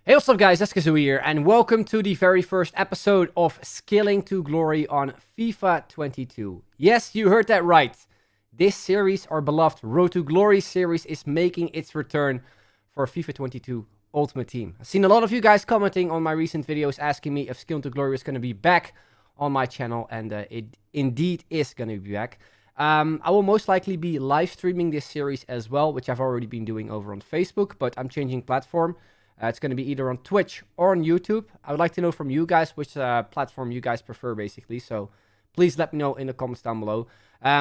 Hey, what's up guys, 𝐋𝐢𝐤𝐤 here, and welcome to the very first episode of Scaling to Glory on FIFA 22. Yes, you heard that right. This series, our beloved Road to Glory series, is making its return for FIFA 22 Ultimate Team. I've seen a lot of you guys commenting on my recent videos asking me if Scaling to Glory is going to be back on my channel, and it indeed is going to be back. I will most likely be live streaming this series as well, which I've already been doing over on Facebook, but I'm changing platform. It's going to be either on Twitch or on YouTube. I would like to know from you guys which platform you guys prefer, basically. So please let me know in the comments down below.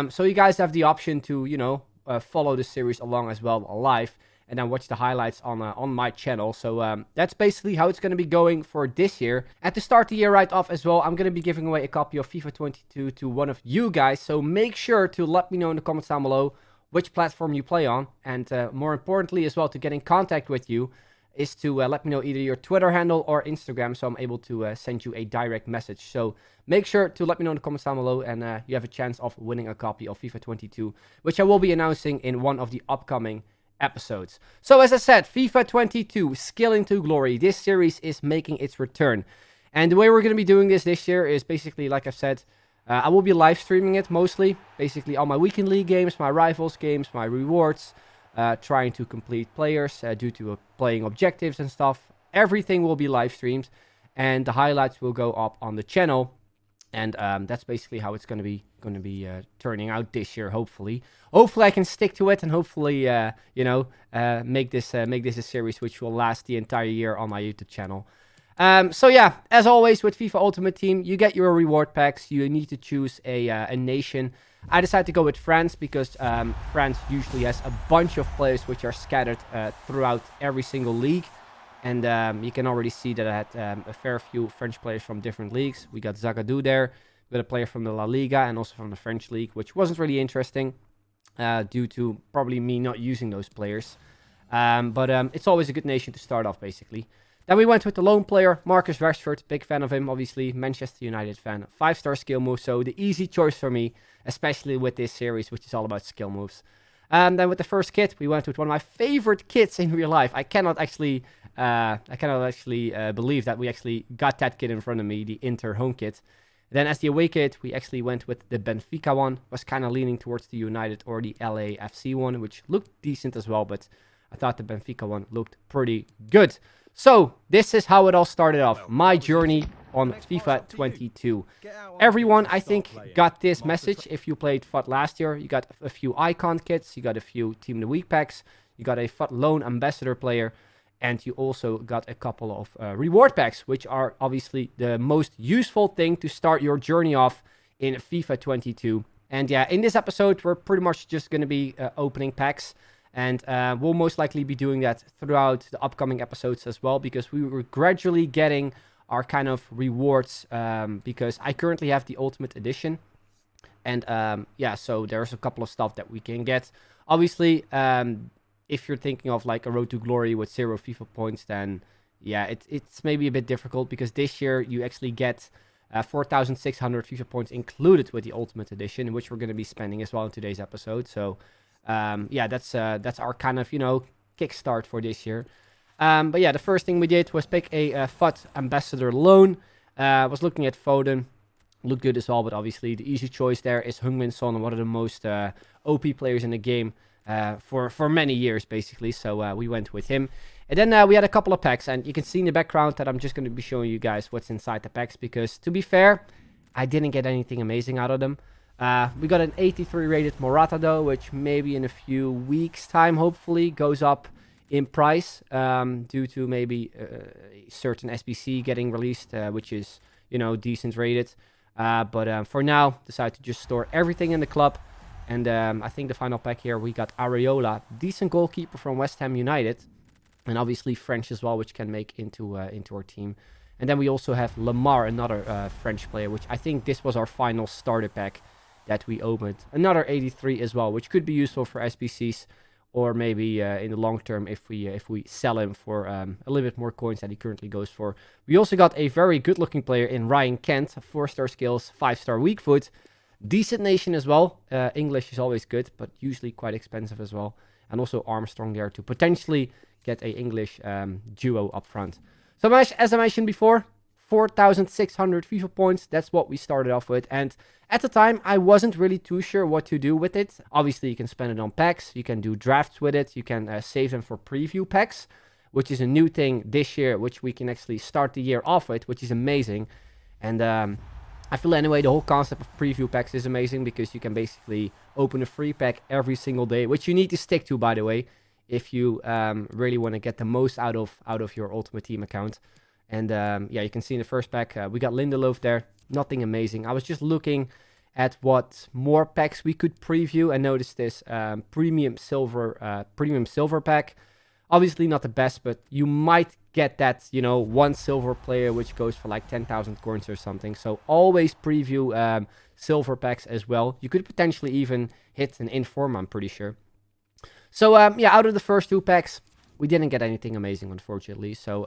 So you guys have the option to, follow the series along as well live, and then watch the highlights on my channel. So that's basically how it's going to be going for this year. And to start the year right off as well, I'm going to be giving away a copy of FIFA 22 to one of you guys. So make sure to let me know in the comments down below which platform you play on. And more importantly as well, to get in contact with you, is to let me know either your Twitter handle or Instagram, so I'm able to send you a direct message. So make sure to let me know in the comments down below, and you have a chance of winning a copy of FIFA 22, which I will be announcing in one of the upcoming episodes. So as I said, FIFA 22, Scaling to Glory, this series is making its return. And the way we're going to be doing this year is basically, like I've said, I will be live streaming it mostly, basically all my weekend league games, my rivals games, my rewards, trying to complete players due to playing objectives and stuff. Everything will be live streamed, and the highlights will go up on the channel. And that's basically how it's going to be turning out this year. Hopefully I can stick to it, and hopefully make this a series which will last the entire year on my YouTube channel. So yeah, as always with FIFA Ultimate Team, you get your reward packs. You need to choose a nation. I decided to go with France because France usually has a bunch of players which are scattered throughout every single league. And you can already see that I had a fair few French players from different leagues. We got Zagadou there. We got a player from the La Liga and also from the French league, which wasn't really interesting due to probably me not using those players. But it's always a good nation to start off, basically. Then we went with the lone player, Marcus Rashford. Big fan of him, obviously. Manchester United fan. 5-star skill move, so the easy choice for me, especially with this series, which is all about skill moves. And then with the first kit, we went with one of my favorite kits in real life. I cannot actually believe that we actually got that kit in front of me, the Inter home kit. Then as the away kit, we actually went with the Benfica one. Was kind of leaning towards the United or the LAFC one, which looked decent as well, but I thought the Benfica one looked pretty good. So, this is how it all started off, my journey on FIFA 22. Everyone, I think, got this message. If you played FUT last year, you got a few icon kits, you got a few Team of the Week packs, you got a FUT Loan Ambassador player, and you also got a couple of reward packs, which are obviously the most useful thing to start your journey off in FIFA 22. And yeah, in this episode, we're pretty much just going to be opening packs. And we'll most likely be doing that throughout the upcoming episodes as well, because we were gradually getting our kind of rewards, because I currently have the Ultimate Edition. And yeah, so there's a couple of stuff that we can get. Obviously, if you're thinking of like a Road to Glory with 0 FIFA points, then yeah, it's maybe a bit difficult, because this year you actually get 4,600 FIFA points included with the Ultimate Edition, which we're going to be spending as well in today's episode. So yeah, that's our kind of, kickstart for this year. But yeah, the first thing we did was pick a FUT Ambassador loan. Was looking at Foden. Looked good as well, but obviously the easy choice there is Heung-min Son, one of the most OP players in the game for many years, basically. So we went with him. And then we had a couple of packs, and you can see in the background that I'm just going to be showing you guys what's inside the packs, because to be fair, I didn't get anything amazing out of them. We got an 83 rated Morata though, which maybe in a few weeks time hopefully goes up in price due to maybe a certain SBC getting released, which is, decent rated. But for now, decided to just store everything in the club. And I think the final pack here, we got Areola, decent goalkeeper from West Ham United. And obviously French as well, which can make into our team. And then we also have Lamar, another French player, which I think this was our final starter pack that we opened. Another 83 as well, which could be useful for SBCs, or maybe in the long term if we sell him for a little bit more coins than he currently goes for. We also got a very good looking player in Ryan Kent, 4-star skills, 5-star weak foot. Decent nation as well. English is always good, but usually quite expensive as well. And also Armstrong there to potentially get a English duo up front. So as I mentioned before, 4,600 FIFA points. That's what we started off with. And at the time, I wasn't really too sure what to do with it. Obviously, you can spend it on packs. You can do drafts with it. You can save them for preview packs, which is a new thing this year, which we can actually start the year off with, which is amazing. And I feel anyway, the whole concept of preview packs is amazing because you can basically open a free pack every single day, which you need to stick to, by the way, if you really want to get the most out of your Ultimate Team account. And yeah, you can see in the first pack, we got Lindelof there. Nothing amazing. I was just looking at what more packs we could preview and noticed this premium silver pack. Obviously not the best, but you might get that, you know, one silver player which goes for like 10,000 coins or something. So always preview silver packs as well. You could potentially even hit an inform, I'm pretty sure. So yeah, out of the first two packs, we didn't get anything amazing, unfortunately. So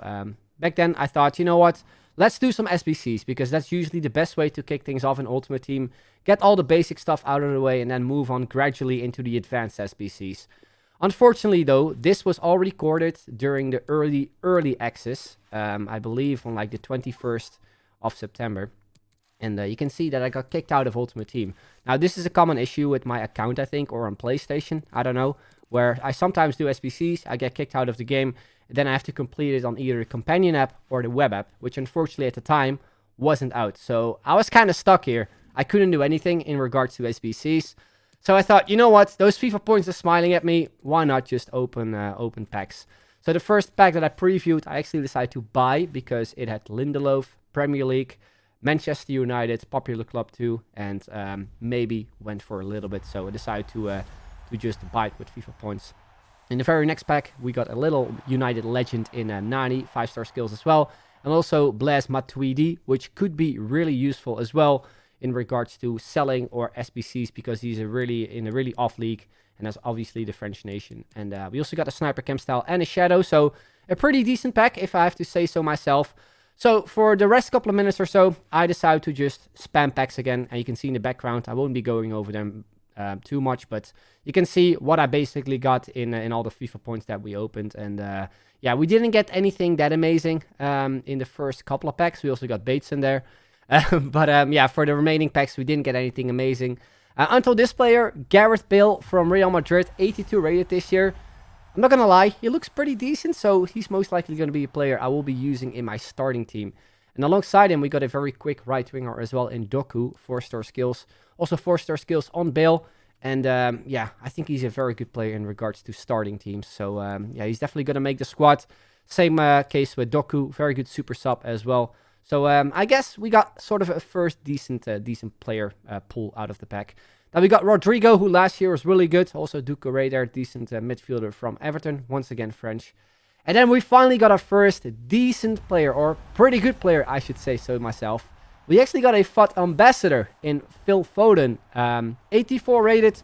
back then I thought, you know what, let's do some SBCs, because that's usually the best way to kick things off in Ultimate Team. Get all the basic stuff out of the way and then move on gradually into the advanced SBCs. Unfortunately, though, this was all recorded during the early access, I believe on like the 21st of September. And you can see that I got kicked out of Ultimate Team. Now, this is a common issue with my account, I think, or on PlayStation, I don't know, where I sometimes do SBCs, I get kicked out of the game, then I have to complete it on either the companion app or the web app, which unfortunately at the time wasn't out. So I was kind of stuck here. I couldn't do anything in regards to SBCs. So I thought, you know what, those FIFA points are smiling at me. Why not just open packs? So the first pack that I previewed, I actually decided to buy because it had Lindelof, Premier League, Manchester United, Popular Club 2, and maybe went for a little bit. So I decided to just buy it with FIFA points. In the very next pack, we got a little United legend in Nani, 5-star skills as well. And also Blaise Matuidi, which could be really useful as well in regards to selling or SBCs, because he's in a really off league, and that's obviously the French nation. And we also got a Sniper Cam style and a Shadow, so a pretty decent pack if I have to say so myself. So for the rest couple of minutes or so, I decided to just spam packs again, and you can see in the background, I won't be going over them too much, but you can see what I basically got in all the FIFA points that we opened. And yeah, we didn't get anything that amazing in the first couple of packs. We also got Bates in there. But yeah, for the remaining packs, we didn't get anything amazing. Until this player, Gareth Bale from Real Madrid, 82 rated this year. I'm not going to lie, he looks pretty decent, so he's most likely going to be a player I will be using in my starting team. And alongside him, we got a very quick right winger as well in 𝐷𝐿, 4-star skills. Also 4-star skills on Bale. And yeah, I think he's a very good player in regards to starting teams. So yeah, he's definitely going to make the squad. Same case with 𝐷𝐿, very good super sub as well. So I guess we got sort of a first decent player pull out of the pack. Now we got Rodrigo, who last year was really good. Also Duco Radar, decent midfielder from Everton. Once again, French. And then we finally got our first decent player, or pretty good player, I should say so myself. We actually got a FUT ambassador in Phil Foden. 84 rated,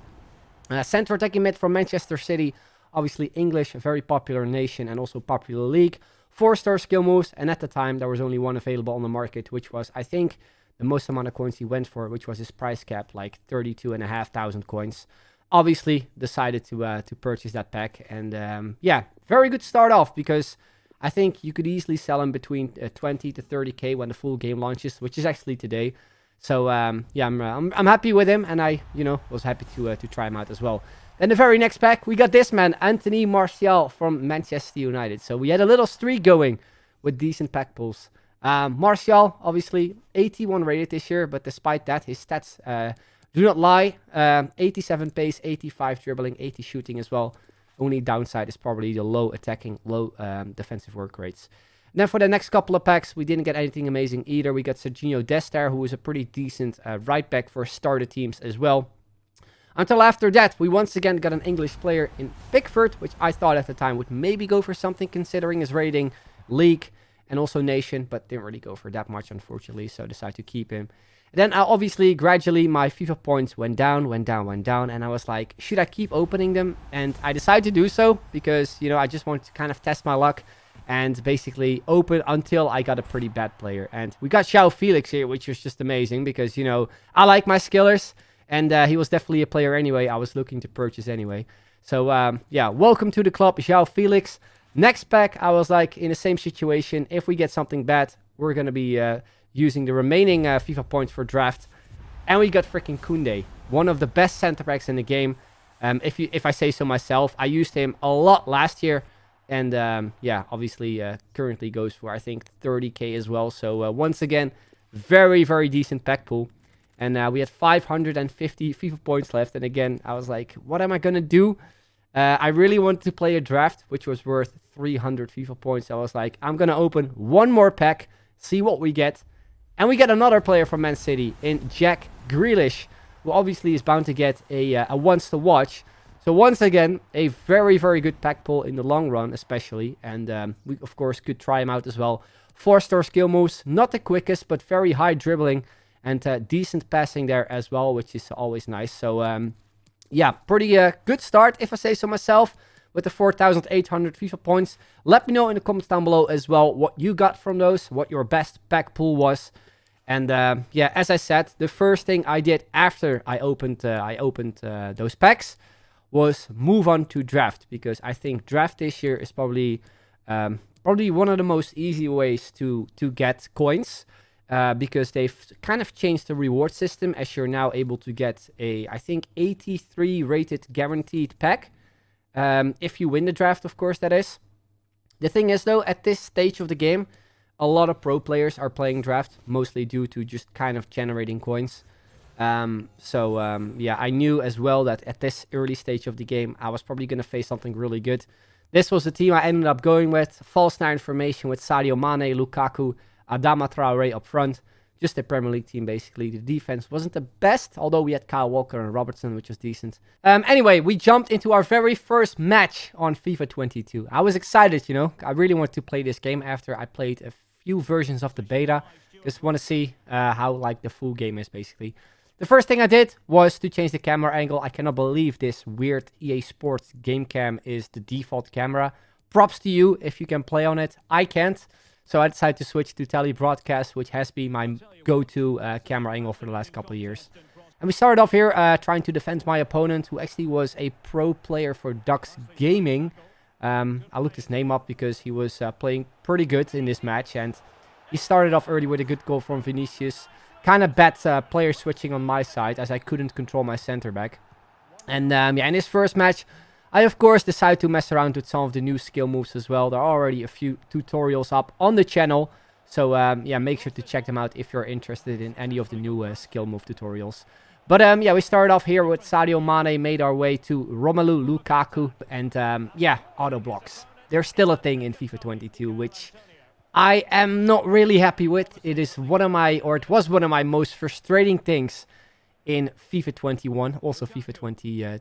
center attacking mid from Manchester City. Obviously English, a very popular nation and also popular league. 4-star skill moves, and at the time there was only one available on the market, which was, I think, the most amount of coins he went for, which was his price cap, like 32,500 coins. Obviously decided to purchase that pack, and yeah, very good start off, because I think you could easily sell him between 20 to 30k when the full game launches, which is actually today. So yeah, I'm happy with him, and I was happy to try him out as well. Then the very next pack, we got this man, Anthony Martial from Manchester United. So we had a little streak going with decent pack pulls. Martial, obviously, 81 rated this year, but despite that, his stats do not lie. 87 pace, 85 dribbling, 80 shooting as well. Only downside is probably the low attacking, low defensive work rates. And then for the next couple of packs, we didn't get anything amazing either. We got Serginho Dest, who is a pretty decent right back for starter teams as well. Until after that, we once again got an English player in Pickford, which I thought at the time would maybe go for something considering his rating, league, and also nation, but didn't really go for that much, unfortunately, so decided to keep him. And then obviously, gradually, my FIFA points went down, and I was like, should I keep opening them? And I decided to do so, because, I just wanted to kind of test my luck, and basically open until I got a pretty bad player. And we got 𝐻𝐤 𝐒𝐿𝐵 here, which was just amazing, because, I like my skillers. And he was definitely a player anyway I was looking to purchase anyway. So, yeah, welcome to the club, 𝐻𝐤 𝐒𝐿𝐵. Next pack, I was like in the same situation. If we get something bad, we're going to be using the remaining FIFA points for draft. And we got freaking Koundé, one of the best center backs in the game. If I say so myself, I used him a lot last year. And yeah, obviously currently goes for, I think, 30k as well. So once again, very, very decent pack pool. And we had 550 FIFA points left. And again, I was like, what am I going to do? I really wanted to play a draft, which was worth 300 FIFA points. I was like, I'm going to open one more pack, see what we get. And we get another player from Man City in Jack Grealish, who obviously is bound to get a once to watch. So once again, a very, very good pack pull in the long run, especially. And we, of course, could try him out as well. 4-star skill moves, not the quickest, but very high dribbling. And decent passing there as well, which is always nice. So yeah, pretty good start, if I say so myself, with the 4,800 FIFA points. Let me know in the comments down below as well what you got from those, what your best pack pool was. And yeah, as I said, the first thing I did after I opened those packs was move on to draft, because I think draft this year is probably one of the most easy ways to get coins. Because they've kind of changed the reward system, as you're now able to get a, I think, 83 rated guaranteed pack. If you win the draft, of course, that is. The thing is, though, at this stage of the game, a lot of pro players are playing draft, mostly due to just kind of generating coins. Yeah, I knew as well that at this early stage of the game, I was probably going to face something really good. This was the team I ended up going with. False Nine formation with Sadio Mane, Lukaku, Adama Traoré up front. Just a Premier League team, basically. The defense wasn't the best, although we had Kyle Walker and Robertson, which was decent. Anyway, we jumped into our very first match on FIFA 22. I was excited, you know. I really wanted to play this game after I played a few versions of the beta. Just want to see how, like, the full game is, basically. The first thing I did was to change the camera angle. I cannot believe this weird EA Sports game cam is the default camera. Props to you if you can play on it. I can't. So I decided to switch to tele broadcast, which has been my go-to camera angle for the last couple of years. And we started off here trying to defend my opponent, who actually was a pro player for 𝐶𝐞 Gaming. I looked his name up because he was playing pretty good in this match. And he started off early with a good goal from Vinicius. Kind of bad player switching on my side, as I couldn't control my center back. And yeah, in this first match, I, of course, decided to mess around with some of the new skill moves as well. There are already a few tutorials up on the channel. So, yeah, make sure to check them out if you're interested in any of the new skill move tutorials. But, yeah, we started off here with Sadio Mane, made our way to Romelu Lukaku. And, yeah, auto blocks. They're still a thing in FIFA 22, which I am not really happy with. It is one of my, or it was one of my most frustrating things in FIFA 21, also FIFA 20, in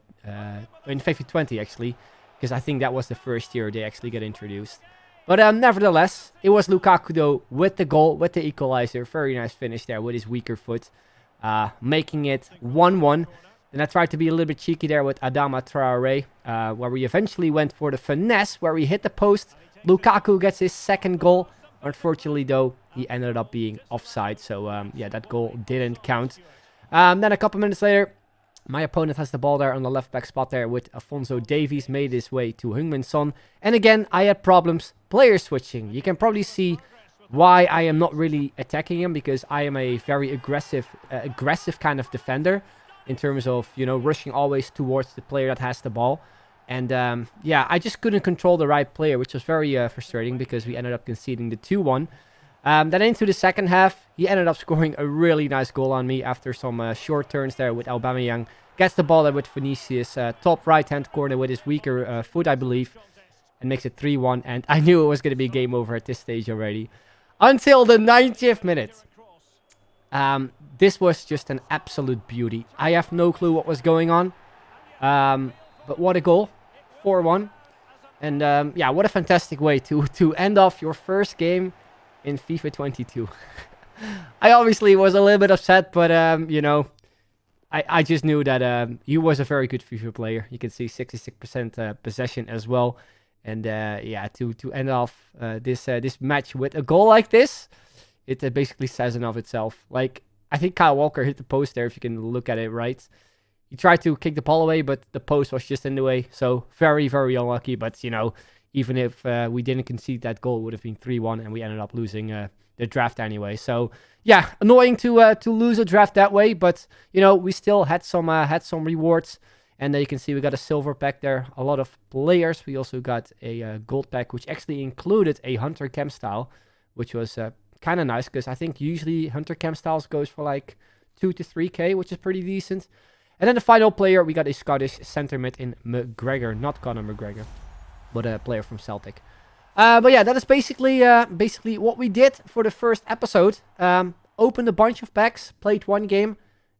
FIFA 20 actually, because I think that was the first year they actually got introduced. But nevertheless, it was Lukaku though with the goal, with the equalizer. Very nice finish there with his weaker foot, making it 1-1. And I tried to be a little bit cheeky there with Adama Traoré, where we eventually went for the finesse, where we hit the post. Lukaku gets his second goal. Unfortunately though, he ended up being offside, so yeah, that goal didn't count. Then a couple minutes later, my opponent has the ball there on the left back spot there with Alphonso Davies, made his way to 𝐶𝐤𝐤 𝐒𝐮. And again, I had problems player switching. You can probably see why I am not really attacking him, because I am a very aggressive kind of defender in terms of, you know, rushing always towards the player that has the ball. And yeah, I just couldn't control the right player, which was very frustrating, because we ended up conceding the 2-1. Then into the second half, he ended up scoring a really nice goal on me after some short turns there with Aubameyang. Gets the ball there with Vinicius, top right-hand corner with his weaker foot, I believe, and makes it 3-1. And I knew it was going to be game over at this stage already. Until the 90th minute. This was just an absolute beauty. I have no clue what was going on. But what a goal. 4-1. And yeah, what a fantastic way to end off your first game in FIFA 22. I obviously was a little bit upset, but you know, I just knew that he was a very good FIFA player. You can see 66% possession as well. And yeah, to end off this match with a goal like this, it basically says enough itself. Like, I think Kyle Walker hit the post there, if you can look at it right. He tried to kick the ball away, but the post was just in the way. So very, very unlucky. But, you know, even if we didn't concede that goal, it would have been 3-1, and we ended up losing the draft anyway. So yeah, annoying to lose a draft that way, but you know, we still had some rewards. And there you can see we got a silver pack there, a lot of players. We also got a gold pack, which actually included a Hunter Chem style, which was kind of nice, because I think usually Hunter Chem styles goes for like 2 to 3k, which is pretty decent. And then the final player, we got a Scottish centre mid in McGregor, not Conor McGregor, but a player from Celtic. But yeah, that is basically what we did for the first episode. Opened a bunch of packs, played one game.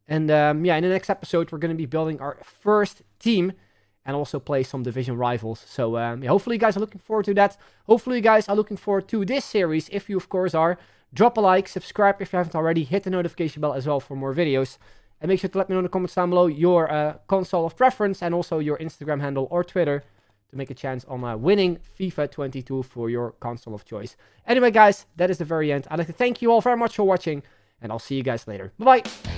And yeah, in the next episode, we're going to be building our first team and also play some division rivals. So yeah, hopefully you guys are looking forward to that. Hopefully you guys are looking forward to this series. If you, of course, are, drop a like, subscribe if you haven't already, hit the notification bell as well for more videos. And make sure to let me know in the comments down below your console of preference and also your Instagram handle or Twitter to make a chance on winning FIFA 22 for your console of choice. Anyway, guys, that is the very end. I'd like to thank you all very much for watching, and I'll see you guys later. Bye-bye!